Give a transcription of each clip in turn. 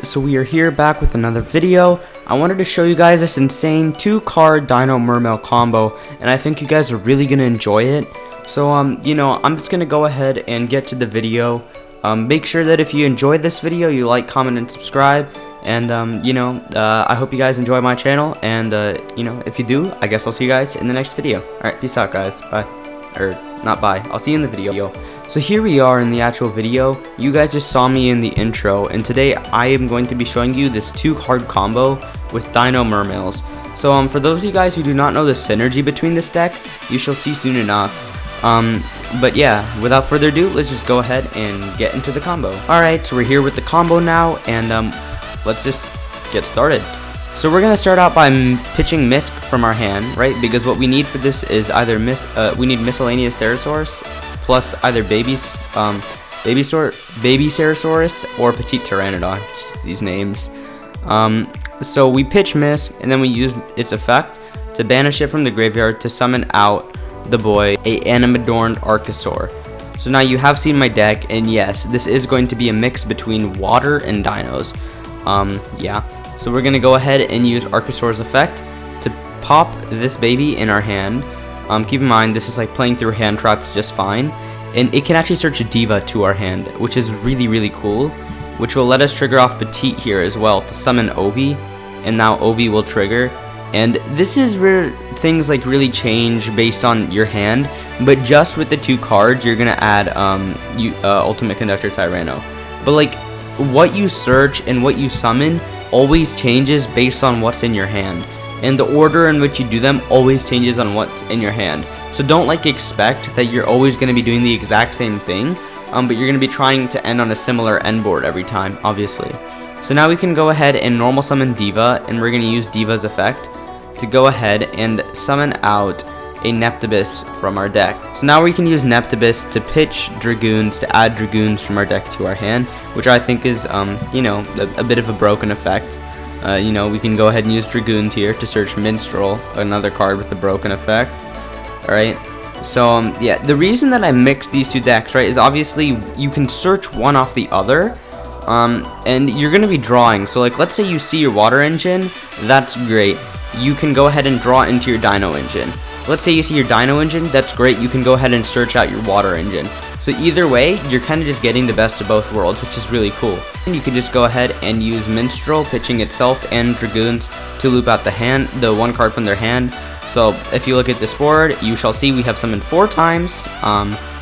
so we are here back with another video. I wanted to show you guys this insane 2-card Dino Mermail combo, and I think you guys are really gonna enjoy it. So you know, I'm just gonna go ahead and get to the video. Make sure that if you enjoyed this video, you like, comment, and subscribe. And you know, I hope you guys enjoy my channel, and you know, if you do, I guess I'll see you guys in the next video. Alright, peace out guys, bye. Or not bye, I'll see you in the video. So here we are in the actual video. You guys just saw me in the intro, and today I am going to be showing you this 2-card combo with Dino Mermails. So for those of you guys who do not know the synergy between this deck, you shall see soon enough. But yeah, without further ado, let's just go ahead and get into the combo. Alright, so we're here with the combo now, and let's just get started. So we're gonna start out by pitching Misk from our hand, right? Because what we need for this is either we need miscellaneous Ceresaurus plus either baby Ceresaurus or Petite Pteranodon. Just these names. So we pitch Misk, and then we use its effect to banish it from the graveyard to summon out the boy, a Animadorned Archosaur. So now you have seen my deck, and yes, this is going to be a mix between water and dinos. Yeah. So we're gonna go ahead and use Archosaur's effect to pop this baby in our hand. Keep in mind, this is like playing through hand traps just fine, and it can actually search a Diva to our hand, which is really cool, which will let us trigger off Petite here as well to summon Ovi, and now Ovi will trigger. And this is where things like really change based on your hand, but just with the 2 cards you're gonna add Ultimate Conductor Tyranno. But like what you search and what you summon always changes based on what's in your hand, and the order in which you do them always changes on what's in your hand. So don't like expect that you're always going to be doing the exact same thing, but you're going to be trying to end on a similar end board every time, obviously. So now we can go ahead and normal summon Diva, and we're going to use Diva's effect to go ahead and summon out a Neptibus from our deck. So now we can use Neptibus to pitch Dragoons to add Dragoons from our deck to our hand, which I think is, you know, a bit of a broken effect. You know, we can go ahead and use Dragoons here to search Minstrel, another card with a broken effect. Alright, so yeah, the reason that I mixed these 2 decks, right, is obviously you can search one off the other, and you're going to be drawing. So like, let's say you see your water engine, that's great. You can go ahead and draw into your Dino engine. Let's say you see your Dino engine, that's great, you can go ahead and search out your water engine. So either way, you're kind of just getting the best of both worlds, which is really cool. And you can just go ahead and use Minstrel, pitching itself and Dragoons to loop out the 1 card from their hand. So if you look at this board, you shall see we have summoned 4 times.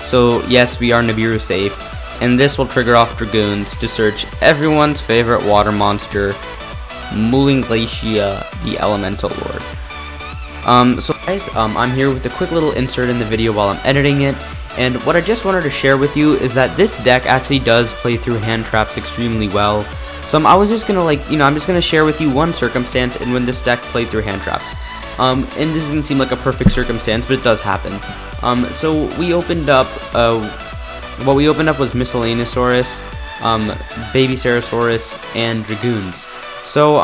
So yes, we are Nibiru safe. And this will trigger off Dragoons to search everyone's favorite water monster, Mulinglacia, the Elemental Lord. So guys, I'm here with a quick little insert in the video while I'm editing it, and what I just wanted to share with you is that this deck actually does play through hand traps extremely well. So I was just gonna I'm just gonna share with you one circumstance and when this deck played through hand traps. And this doesn't seem like a perfect circumstance, but it does happen. So we opened up, what we opened up was Miscellaneousaurus, Baby Ceresaurus, and Dragoons. So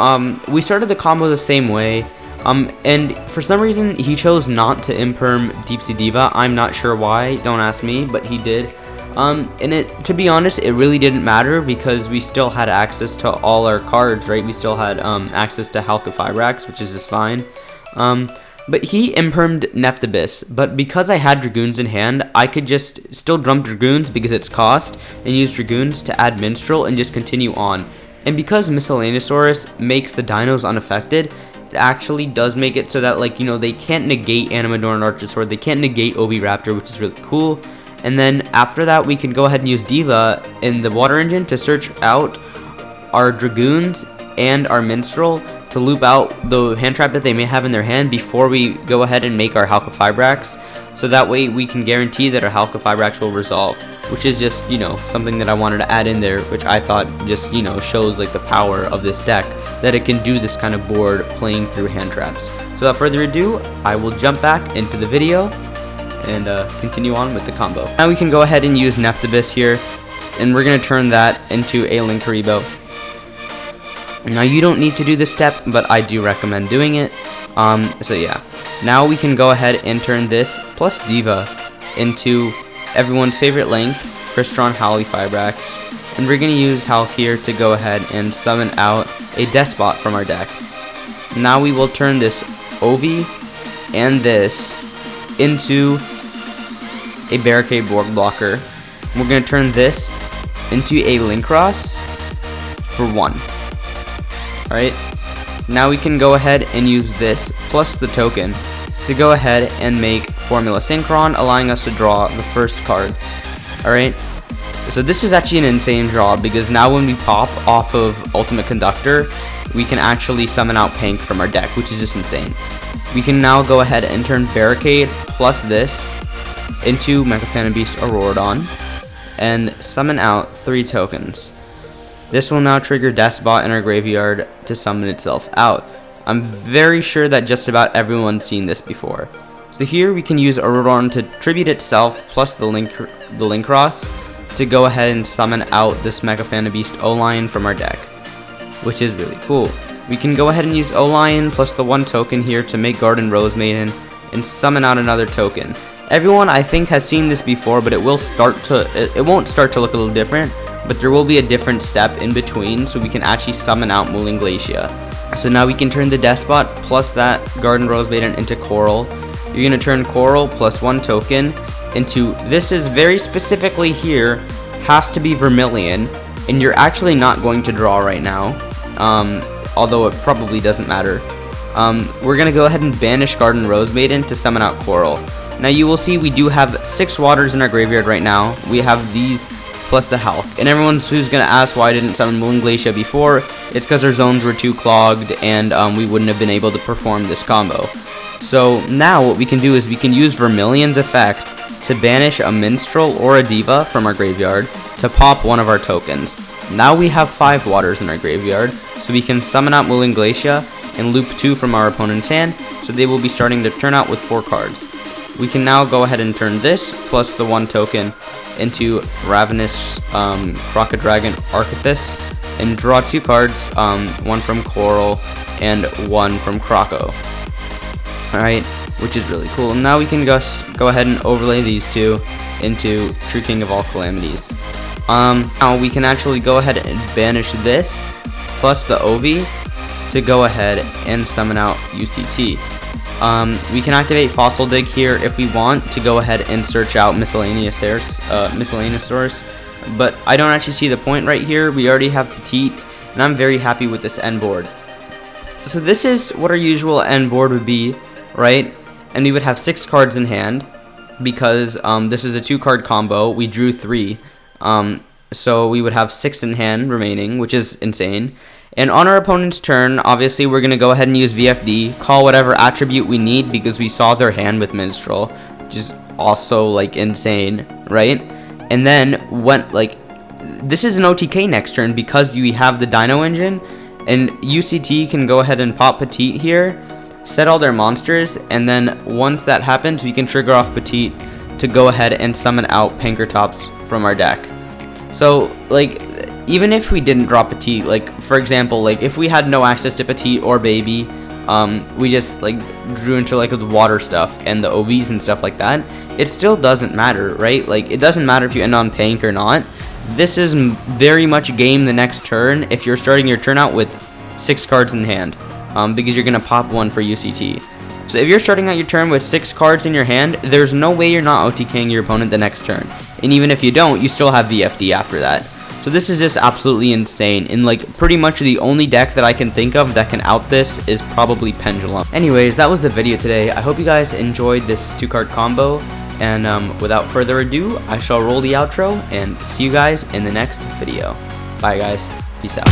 we started the combo the same way. And for some reason he chose not to imperm Deep Sea Diva. I'm not sure why, don't ask me, but he did. And to be honest, it really didn't matter because we still had access to all our cards, right? We still had access to Halqifibrax, which is just fine. But he impermed Neptibus, but because I had Dragoons in hand, I could just still drum Dragoons because it's cost, and use Dragoons to add Minstrel and just continue on. And because Miscellaneousaurus makes the dinos unaffected, it actually does make it so that, like, you know, they can't negate Animadorned Archosaur, they can't negate Oviraptor, which is really cool. And then after that, we can go ahead and use Diva in the water engine to search out our Dragoons and our Minstrel to loop out the hand trap that they may have in their hand before we go ahead and make our Halqifibrax. So that way we can guarantee that our Halqifibrax will resolve, which is just, you know, something that I wanted to add in there, which I thought just, you know, shows like the power of this deck, that it can do this kind of board playing through hand traps. So without further ado, I will jump back into the video and continue on with the combo. Now we can go ahead and use Neptibus here, and we're going to turn that into a Linkuriboh. Now you don't need to do this step, but I do recommend doing it. So yeah, now we can go ahead and turn this plus Diva into everyone's favorite Link, Crystron Halqifibrax, and we're going to use health here to go ahead and summon out a despot from our deck. Now we will turn this Ovi and this into a barricade board blocker. We're going to turn this into a link cross for 1. Alright, now we can go ahead and use this plus the token to go ahead and make Formula Synchron, allowing us to draw the first card. Alright, so this is actually an insane draw, because now when we pop off of Ultimate Conductor, we can actually summon out Pank from our deck, which is just insane. We can now go ahead and turn Barricade plus this into Mecha Phantom Beast Auroradon and summon out 3 tokens. This will now trigger Despot in our graveyard to summon itself out. I'm very sure that just about everyone's seen this before. So here we can use Auroradon to tribute itself plus the link cross to go ahead and summon out this Mecha Phantom Beast O-Lion from our deck, which is really cool. We can go ahead and use O-Lion plus the 1 token here to make Garden Rose Maiden and summon out another token. Everyone, I think, has seen this before, but it won't start to look a little different, but there will be a different step in between, so we can actually summon out Mooling Glacia. So now we can turn the Despot plus that Garden Rose Maiden into Coral. You're going to turn Coral plus 1 token into, this is very specifically here, has to be Vermilion, and you're actually not going to draw right now, although it probably doesn't matter. We're going to go ahead and banish Garden Rose Maiden to summon out Coral. Now you will see we do have 6 waters in our graveyard right now. We have these plus the health. And everyone who's going to ask why I didn't summon Mooling Glacia before, it's because our zones were too clogged and we wouldn't have been able to perform this combo. So now what we can do is we can use Vermilion's effect to banish a Minstrel or a Diva from our graveyard to pop one of our tokens. Now we have 5 waters in our graveyard, so we can summon out Mooling Glacia and loop 2 from our opponent's hand, so they will be starting to turn out with 4 cards. We can now go ahead and turn this plus the 1 token into Ravenous Crocodragon Archithus and draw 2 cards, 1 from Coral and 1 from Croco. Alright, which is really cool. And now we can just go ahead and overlay these 2 into True King of All Calamities. Now we can actually go ahead and banish this plus the Ovi to go ahead and summon out UCT. We can activate Fossil Dig here if we want to go ahead and search out Miscellaneous Source, but I don't actually see the point right here. We already have Petite, and I'm very happy with this end board. So this is what our usual end board would be, right? And we would have 6 cards in hand, because this is a 2-card combo. We drew 3, so we would have 6 in hand remaining, which is insane. And on our opponent's turn, obviously we're going to go ahead and use VFD, call whatever attribute we need, because we saw their hand with Minstrel, which is also like insane, right? And then when this is an OTK next turn because we have the Dino engine, and UCT can go ahead and pop Petite here, set all their monsters, and then once that happens, we can trigger off Petite to go ahead and summon out Pankratops from our deck. So even if we didn't draw Petite, for example, if we had no access to Petite or Baby, we just drew into the water stuff and the OVs and stuff like that, it still doesn't matter, right? It doesn't matter if you end on Pank or not. This is very much game the next turn if you're starting your turn out with 6 cards in hand, because you're gonna pop 1 for UCT. So if you're starting out your turn with 6 cards in your hand, there's no way you're not OTKing your opponent the next turn. And even if you don't, you still have VFD after that. So this is just absolutely insane, and pretty much the only deck that I can think of that can out this is probably Pendulum. Anyways, that was the video today. I hope you guys enjoyed this 2-card combo, and without further ado, I shall roll the outro and see you guys in the next video. Bye guys, peace out.